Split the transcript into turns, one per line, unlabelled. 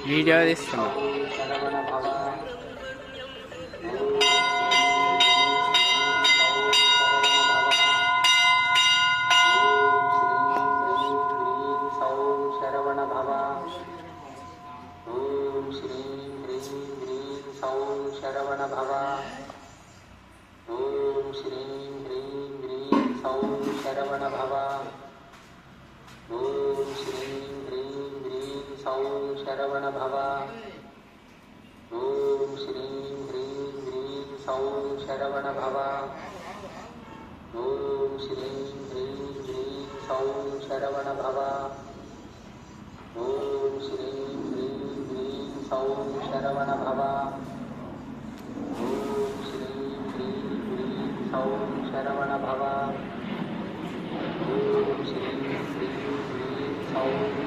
Video తీస్తున్నా.
శరవణ భవ. ఓం శ్రీం హ్రీం హ్రీం సౌం శరవణ భవ. ఓం శ్రీం హ్రీం హ్రీం సౌం శరవణ భవ. ఓం శ్రీం హ్రీం హ్రీం సౌం శరవణ భవ. ఓం శ్రీం హ్రీం హ్రీం సౌం శరవణ భవ. ఓం శ్రీం హ్రీం హ్రీం సౌం శరవణ భవ. ఓం శ్రీం హ్రీం హ్రీం సౌం శరవణ భవ. ఓం శ్రీం హ్రీం హ్రీం సౌం